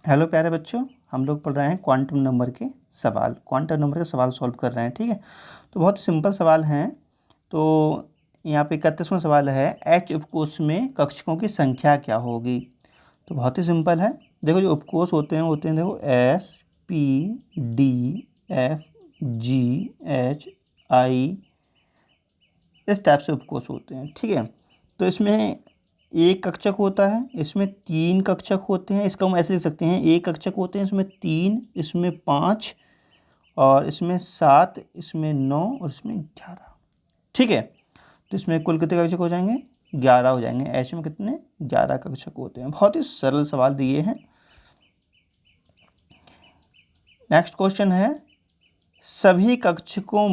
Hello प्यारे बच्चों, हम लोग पढ़ रहे हैं क्वांटम नंबर के सवाल सॉल्व कर रहे हैं। ठीक है, तो बहुत सिंपल सवाल हैं। तो यहाँ पे 31वां सवाल है, एच उपकोष में कक्षकों की संख्या क्या होगी। तो बहुत ही सिंपल है। देखो, जो उपकोष होते हैं देखो, S P D F G H I, इस टाइप से उपकोष होते हैं। ठीक है, तो इसमें एक कक्षक होता है, इसमें 3 कक्षक होते हैं। इसका हम ऐसे लिख सकते हैं, एक कक्षक होते हैं, इसमें 3, इसमें 5 और इसमें 7, इसमें 9 और इसमें 11। ठीक है, तो इसमें कुल कितने कक्षक हो जाएंगे? 11 हो जाएंगे। एच में कितने? 11 कक्षक होते हैं। बहुत ही सरल सवाल दिए हैं। नेक्स्ट क्वेश्चन है, सभी कक्षकों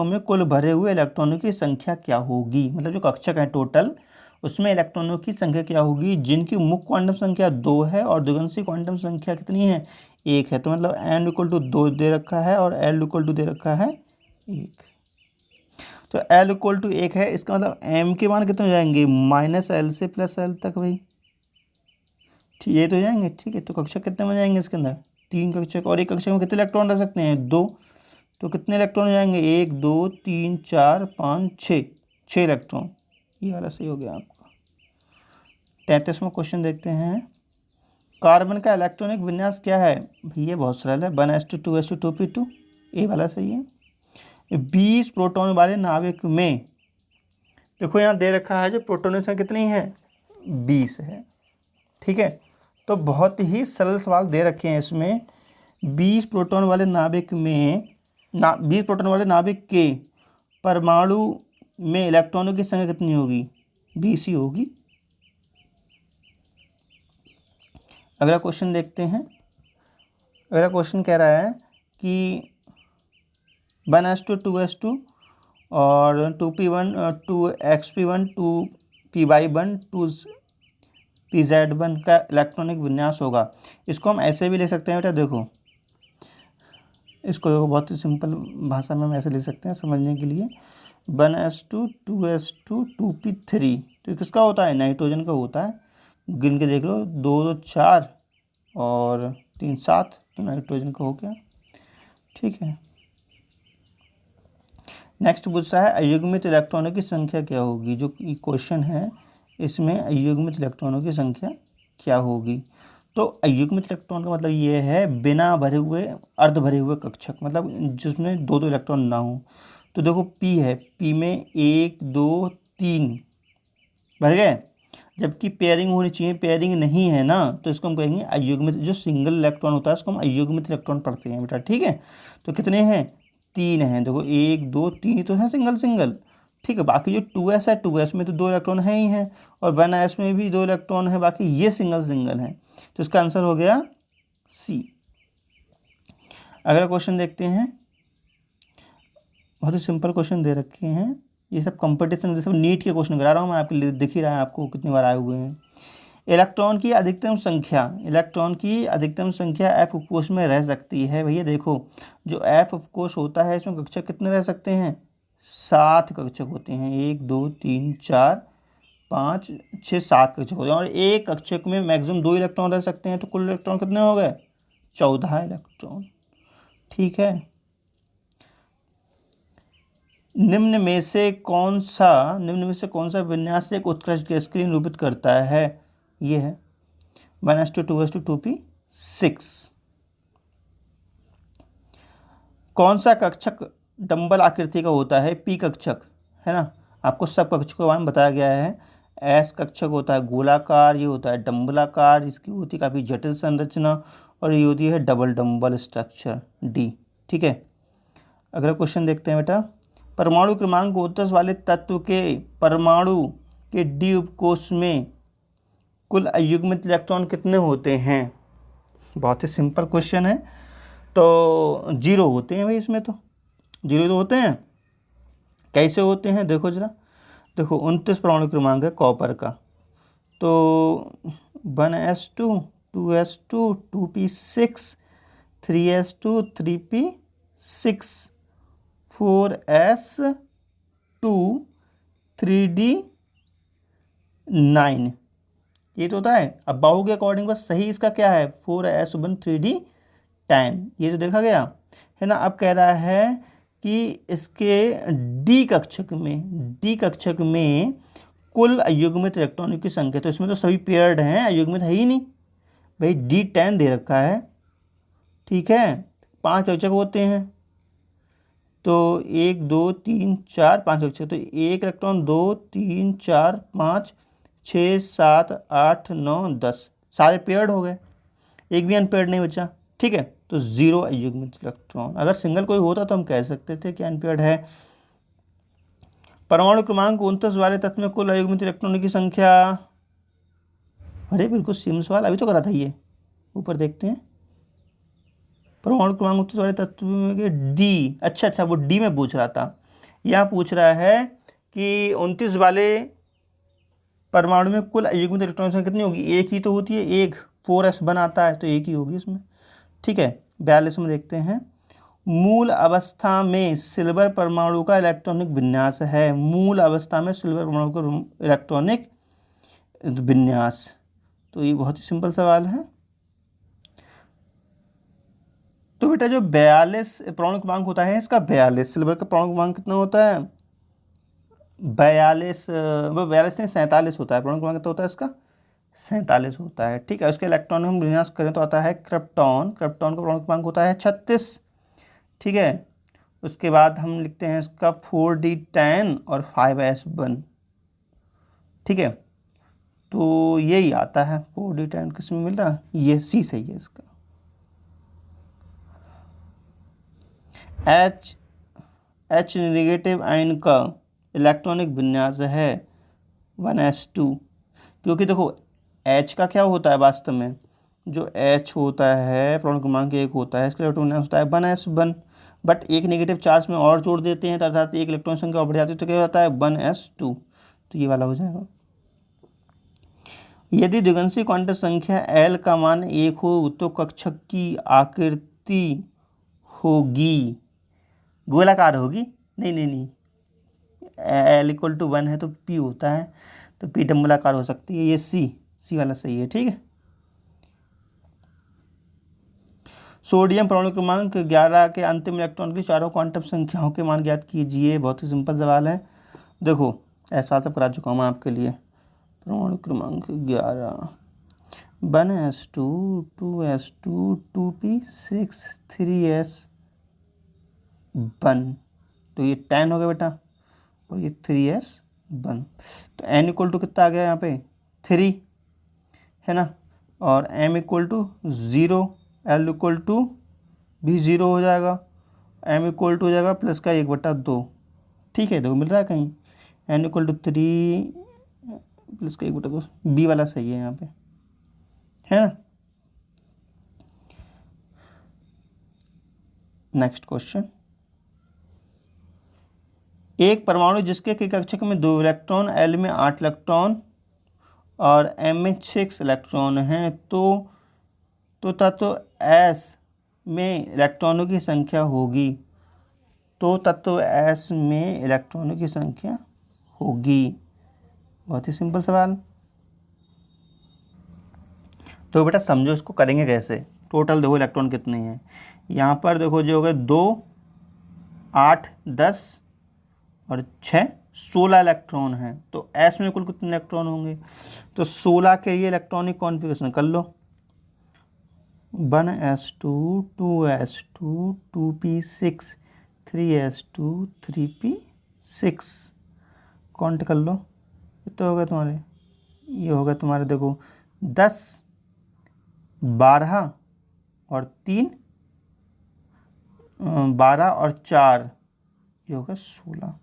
में कुल भरे हुए इलेक्ट्रॉनों की संख्या क्या होगी। मतलब जो कक्षक है टोटल, उसमें इलेक्ट्रॉनों की संख्या क्या होगी, जिनकी मुख्य क्वांटम संख्या 2 है और द्विगुणसी क्वांटम संख्या कितनी है? 1 है। तो मतलब n = 2 दे रखा है और l = दे रखा है 1। तो l = 1 है, इसका मतलब m के मान कितने हो जाएंगे? -l से +l तक भाई। ठीक, ये तो हो जाएंगे। ठीक है, तो कक्षक कितने बन जाएंगे इसके अंदर? 3 कक्षक। और एक कक्षक में कितने इलेक्ट्रॉन रह सकते हैं? 2। तो कितने इलेक्ट्रॉन हो जाएंगे? 1 2 3 4 5 6, 6 इलेक्ट्रॉन। ये वाला सही हो गया आपका। 33वां क्वेश्चन देखते हैं, कार्बन का इलेक्ट्रॉनिक विन्यास क्या है? ये बहुत सरल है, 1s2 2s2 2p2। ये वाला सही है। 20 प्रोटॉन वाले नाभिक में, देखो यहाँ दे रखा है जो प्रोटॉन संख्या कितनी है? 20 है। ठीक है, तो बहुत ही सरल सवाल दे रखे हैं इसमें। 20 प्रोटॉन वाले नाभिक में 20 प्रोटॉन वाले नाभिक के परमाणु में इलेक्ट्रॉनों की संख्या कितनी होगी? 20 ही होगी। अगला क्वेश्चन देखते हैं। अगला क्वेश्चन कह रहा है कि 1s2 2s2 और 2p1 2xp1 2py1 2pz1 का इलेक्ट्रॉनिक विन्यास होगा। इसको हम ऐसे भी ले सकते हैं बेटा। देखो, इसको देखो, बहुत ही सिंपल भाषा में हम ऐसे ले सकते हैं समझने के लिए। 1s2 2s2 2p3, तो किसका होता है? नाइट्रोजन का होता है। गिन के देख लो, 2 2 4 और 3 7, तो नाइट्रोजन का हो गया। ठीक है, नेक्स्ट पूछ रहा है, अयुग्मित इलेक्ट्रॉनों की संख्या क्या होगी। जो क्वेश्चन है इसमें, अयुग्मित इलेक्ट्रॉनों की संख्या क्या होगी। तो अयुग्मित इलेक्ट्रॉन का मतलब ये है बिना भरे हुए, अर्ध भरे हुए कक्षक, मतलब जिसमें 2 इलेक्ट्रॉन ना हो। तो देखो, पी है, पी में 1 2 3 भर गए, जबकि पेयरिंग होनी चाहिए, पेयरिंग नहीं है ना, तो इसको हम कहेंगे अयुग्मित। जो सिंगल इलेक्ट्रॉन होता है उसको हम अयुग्मित इलेक्ट्रॉन पढ़ते हैं बेटा। ठीक है, तो कितने हैं? 3 हैं। देखो, 1 2 3 तो है सिंगल सिंगल। ठीक है, बाकी जो 2s है, 2s में तो 2 इलेक्ट्रॉन है ही हैं, और 1s में भी 2 इलेक्ट्रॉन है, बाकी ये सिंगल सिंगल हैं। तो इसका आंसर हो गया सी। अगला क्वेश्चन देखते हैं। बहुत ही सिंपल क्वेश्चन दे रखे हैं। ये सब कंपटीशन, सब नीट के क्वेश्चन करा रहा हूँ मैं आपके लिए, दिख ही रहा है आपको कितनी बार आए हुए हैं। इलेक्ट्रॉन की अधिकतम संख्या एफ उपकोष में रह सकती है। भैया देखो, जो एफ उपकोष होता है इसमें कक्षक कितने रह सकते हैं? 7 कक्षक होते हैं। 1 2 3 4 5 6 7 कक्षक होते हैं, और एक कक्षक में मैक्सिमम 2 इलेक्ट्रॉन रह सकते हैं। तो कुल इलेक्ट्रॉन कितने हो गए? 14 इलेक्ट्रॉन। ठीक है, निम्न में से कौन सा विन्यास एक उत्कृष्ट गैस के लिए निरूपित करता है? ये है 1s2 2s2 2p6। कौन सा कक्षक डंबल आकृति का होता है? पी कक्षक है ना। आपको सब कक्षकों के बारे में बताया गया है। एस कक्षक होता है गोलाकार, ये होता है डंबलाकार, इसकी होती है काफ़ी जटिल संरचना, और ये होती है डबल डंबल स्ट्रक्चर डी। ठीक है, अगला क्वेश्चन देखते हैं बेटा। परमाणु क्रमांक 29 वाले तत्व के परमाणु के डी उपकोष में कुल अयुग्मित इलेक्ट्रॉन कितने होते हैं? बहुत ही सिंपल क्वेश्चन है। तो 0 होते हैं भाई, इसमें तो 0 तो होते हैं। कैसे होते हैं देखो जरा। देखो, 29 परमाणु क्रमांक है कॉपर का। तो 1s2 2s2 2p6 3s2 3p6 4s2 3d9, ये तो होता है। अब बाहु के अकॉर्डिंग बस सही इसका क्या है 4s1 3d 10, ये तो देखा गया है ना। अब कह रहा है कि इसके डी कक्षक में कुल अयुग्मित इलेक्ट्रॉनों की संख्या, तो इसमें तो सभी पेयर्ड हैं, अयुग्मित है ही नहीं भाई, D10 दे रखा है, ठीक है। 5 कक्षक होते हैं, तो 1 2 3 4 5 कक्षक, तो एक इलेक्ट्रॉन 2 3 4 5 6 7 8 9 10 सारे पेयर्ड हो गए, एक भी अनपेयर्ड नहीं बचा, ठीक है। तो 0 अयुग्मित इलेक्ट्रॉन। अगर सिंगल कोई होता तो हम कह सकते थे कि अनपेयर्ड है। परमाणु क्रमांक 29 वाले तत्व में कुल अयुग्मित इलेक्ट्रॉनों की संख्या, अरे बिल्कुल सेम सवाल अभी तो करा था ये, ऊपर देखते हैं। परमाणु क्रमांक 29 वाले तत्व में डी, अच्छा वो डी में पूछ रहा था। यहाँ पूछ रहा है कि 29 वाले परमाणु में कुल अयुग्मित इलेक्ट्रॉन संख्या कितनी होगी, एक ही तो होती है, एक 4s1 आता है तो एक ही होगी इसमें, ठीक है। 42 में देखते हैं, मूल अवस्था में सिल्वर परमाणु का इलेक्ट्रॉनिक विन्यास है। मूल अवस्था में सिल्वर परमाणु का इलेक्ट्रॉनिक विन्यास, तो ये बहुत ही सिंपल सवाल है। तो बेटा जो 42 परमाणु क्रमांक होता है इसका 42, सिल्वर का परमाणु क्रमांक कितना होता है 42, 42 नहीं 47 होता है। परमाणु क्रमांक कितना होता है इसका 47 होता है, ठीक है। उसके इलेक्ट्रॉन हम विन्यास करें तो आता है क्रिप्टॉन, क्रिप्टॉन का परमाणु क्रमांक होता है 36, ठीक है। उसके बाद हम लिखते हैं इसका 4d10 और 5s1, ठीक है। तो यही आता है 4d10, किस में मिल रहा है, ये सी सही है इसका। H नेगेटिव आयन का इलेक्ट्रॉनिक विन्यास है 1s2, क्योंकि देखो H का क्या होता है वास्तव में, जो H होता है परमाणु क्रमांक 1 होता है, इसका इलेक्ट्रॉनिक विन्यास होता है 1s1, बट एक नेगेटिव चार्ज में और जोड़ देते हैं तो अर्थात एक इलेक्ट्रॉन संख्या बढ़ जाती है तो क्या होता है 1s2, तो ये वाला हो जाएगा। यदि द्विगंशी क्वांटम संख्या L का मान 1 हो तो कक्षक की आकृति होगी, गोलाकार होगी, नहीं L = 1 है तो P होता है, तो P डम्बलाकार हो सकती है, ये सी वाला सही है, ठीक है। सोडियम परमाणु क्रमांक 11 के अंतिम इलेक्ट्रॉन की चारों क्वांटम संख्याओं के मान ज्ञात कीजिए। बहुत ही सिंपल सवाल है, देखो ऐसा सब करा चुका हूँ मैं आपके लिए। परमाणु क्रमांक 11, 1s2 2s2 2p6 3s1, तो ये 10 हो गया बेटा, और ये 3s1, तो n = कितना आ गया यहाँ पे 3 है ना, और m = 0, L = भी 0 हो जाएगा, m = हो जाएगा प्लस का 1/2, ठीक है। देखो मिल रहा है कहीं, n = 3 प्लस का 1/2, बी वाला सही है यहाँ पे, है ना। नेक्स्ट क्वेश्चन, एक परमाणु जिसके कक्षक में 2 इलेक्ट्रॉन, L में 8 इलेक्ट्रॉन और M में 6 इलेक्ट्रॉन हैं, तो तत्व S में इलेक्ट्रॉनों की संख्या होगी, तो तत्व S में इलेक्ट्रॉनों की संख्या होगी। बहुत ही सिंपल सवाल। तो बेटा समझो इसको करेंगे कैसे। टोटल देखो इलेक्ट्रॉन कितने हैं, यहाँ पर देखो जो हो गए 2 8 10 और 6 16 इलेक्ट्रॉन हैं, तो S में कुल कितने इलेक्ट्रॉन होंगे, तो 16 के लिए इलेक्ट्रॉनिक कॉन्फ़िगरेशन कर लो, 1s2 2s2 2p6 3s2 3p6, count कर लो कितने हो गए तुम्हारे, ये होगा तुम्हारे देखो 10 12 और 3 12 और 4, ये होगा 16,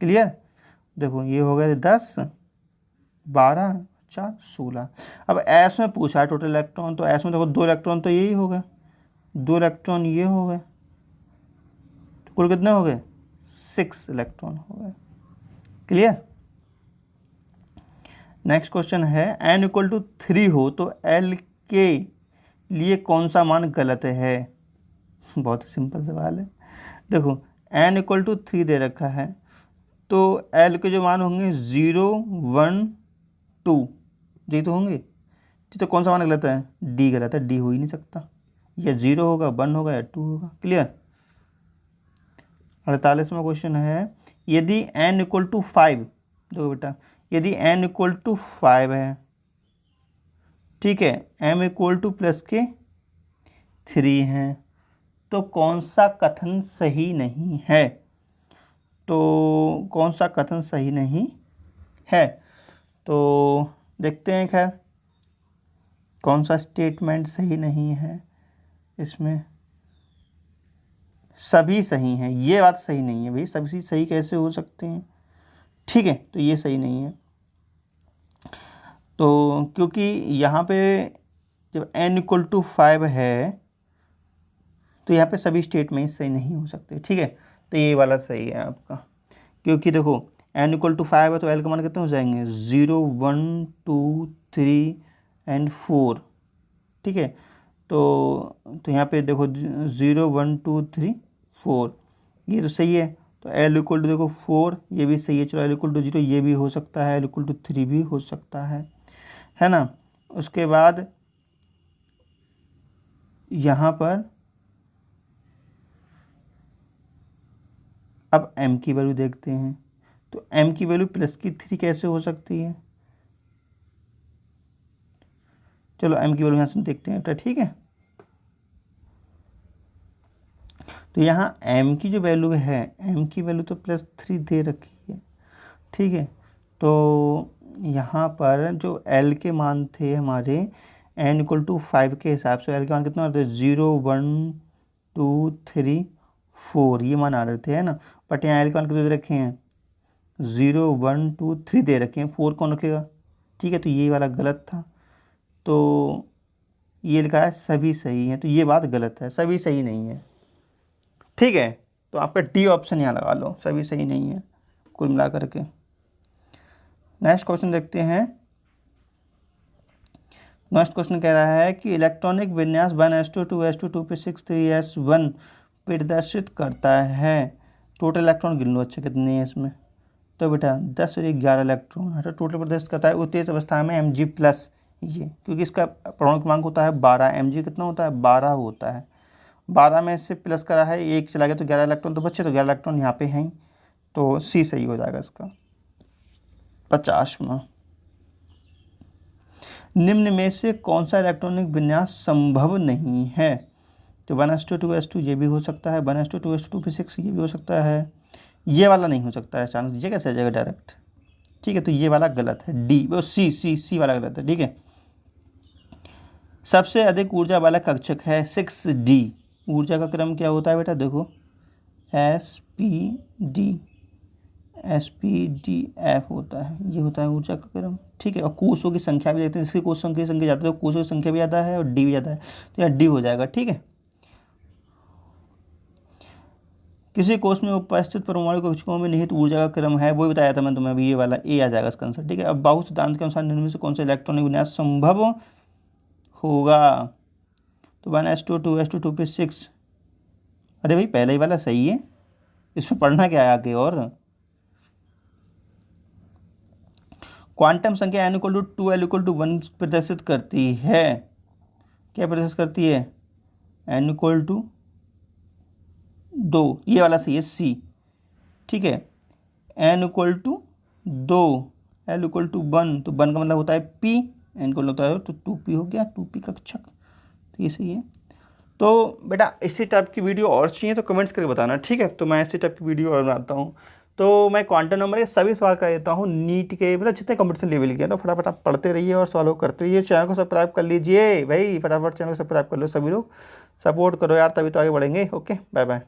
क्लियर। देखो ये हो गया 10 12 4 16। अब एस में पूछा है टोटल इलेक्ट्रॉन, तो एस में देखो 2 इलेक्ट्रॉन तो यही हो गए, 2 इलेक्ट्रॉन ये हो गए, तो कुल कितने हो गए 6 इलेक्ट्रॉन हो गए, क्लियर। नेक्स्ट क्वेश्चन है, n = 3 हो तो L के लिए कौन सा मान गलत है। बहुत ही सिंपल सवाल है। देखो n = 3 दे रखा है, तो L के जो मान होंगे 0 1 2, ये तो होंगे, तो कौन सा मान गलत है? डी गलत है, डी हो ही नहीं सकता। या 0 होगा, 1 होगा या 2 होगा। क्लियर। 48वां क्वेश्चन है, यदि n इक्वल टू 5, देखो बेटा, यदि n इक्वल टू 5 है, ठीक है, m इक्वल टू प्लस के 3 है, तो कौन सा कथन सही नहीं है? तो कौन सा कथन सही नहीं है? तो देखते हैं, खैर कौन सा स्टेटमेंट सही नहीं है इसमें। सभी सही हैं, ये बात सही नहीं है भाई, सभी सही कैसे हो सकते हैं? ठीक है, तो ये सही नहीं है। तो क्योंकि यहाँ पे जब n इक्वल टू 5 है तो यहाँ पे सभी स्टेटमेंट सही नहीं हो सकते। ठीक है, तो ये वाला सही है आपका, क्योंकि देखो n इक्वल टू 5 है तो l का मान कितने हो जाएंगे? 0 1 2 3 एंड 4। ठीक है, तो यहाँ पे देखो 0 1 2 3 4, ये तो सही है। तो l इक्वल टू देखो 4, ये भी सही है। चलो l इक्वल टू 0 ये भी हो सकता है, l इक्वल टू 3 भी हो सकता है ना। उसके बाद यहाँ पर अब m की वैल्यू देखते हैं, तो m की वैल्यू प्लस की 3 कैसे हो सकती है? चलो m की वैल्यू यहाँ से देखते हैं बेटा। ठीक है, तो यहाँ m की जो वैल्यू है, m की वैल्यू तो +3 दे रखी है। ठीक है, तो यहाँ पर जो l के मान थे हमारे n इक्वल टू 5 के हिसाब से l के मान कितना होते हैं? 0 1 2 3 4, ये मान आ रहे थे, है ना। बट यहाँ l के मान कितने दे रखे हैं? 0 1 2 3 दे रखे हैं, 4 कौन रखेगा? ठीक है, तो ये वाला गलत था। तो ये लिखा है सभी सही हैं, तो ये बात गलत है, सभी सही नहीं है। ठीक है, तो आपका डी ऑप्शन यहाँ लगा लो, सभी सही नहीं है कुल मिला करके। नेक्स्ट क्वेश्चन देखते हैं। नेक्स्ट क्वेश्चन कह रहा है कि इलेक्ट्रॉनिक विन्यास 1s2 2s2 2p6 3s1 प्रदर्शित करता है। टोटल इलेक्ट्रॉन गिन लो अच्छे कितने हैं इसमें। तो बेटा 10 और 11 इलेक्ट्रॉन है, तो टोटल प्रदर्शित करता है उत्तेजित अवस्था में Mg+, ये क्योंकि इसका परमाणु क्रमांक होता है 12, Mg कितना होता है? 12 होता है। 12 में से प्लस करा है, 1 चला गया तो 11 इलेक्ट्रॉन तो बचे, तो 11 इलेक्ट्रॉन यहाँ पे हैं, तो सी सही हो जाएगा इसका। 50वां, निम्न में से कौन सा इलेक्ट्रॉनिक विन्यास संभव नहीं है? तो 1s2 2s2 ये भी हो सकता है, 1s2 2s2 2p6 ये भी हो सकता है, ये वाला नहीं हो सकता है अचानक, ये कैसे आ जाएगा डायरेक्ट? ठीक है, तो ये वाला गलत है, डी वो सी वाला गलत है। ठीक है, सबसे अधिक ऊर्जा वाला कक्षक है 6d। ऊर्जा का क्रम क्या होता है बेटा? देखो SPDF होता है, ये होता है ऊर्जा का क्रम। ठीक है, और कोषों की संख्या भी देखते हैं, जिसकी कोषों की संख्या ज़्यादा है तो कोषों की संख्या भी ज़्यादा है और डी भी ज़्यादा है, तो यहाँ डी हो जाएगा। ठीक है, किसी कोष में उपस्थित परमाणु कक्षकों में निहित ऊर्जा का क्रम है, वो बताया था मैं तुम्हें अभी, ये वाला ए आ जाएगा इसका आंसर। ठीक है, अब बाहु सिद्धांत के अनुसार निम्न में से कौन सा इलेक्ट्रॉनिक विन्यास संभव होगा? तो 1s2 2s2 2p6, अरे भाई पहले ही वाला सही है, इसमें पढ़ना क्या है आगे? और क्वांटम संख्या n equal to 2 l equal to 1 प्रदर्शित करती है। क्या प्रदर्शित करती है? n इक्वल टू 2, ये वाला सही है, सी। ठीक है, n equal to 2 l equal to 1, तो 1 का मतलब होता है p, n इक्वल होता है तो 2p हो गया, 2p कक्षक, तो ये सही है। तो बेटा इसी टाइप की वीडियो और चाहिए तो कमेंट्स करके बताना। ठीक है, तो मैं इसी टाइप की वीडियो और बनाता हूँ। तो मैं क्वांटम नंबर के सभी सवाल कर देता हूँ नीट के, मतलब जितने कंपटीशन लेवल के, तो फटाफट आप पढ़ते रहिए और सवालों करते रहिए। चैनल को सब्सक्राइब कर लीजिए भाई, फटाफट चैनल को सब्सक्राइब कर लो, सभी लोग सपोर्ट करो यार, तभी तो आगे बढ़ेंगे। Okay, bye bye.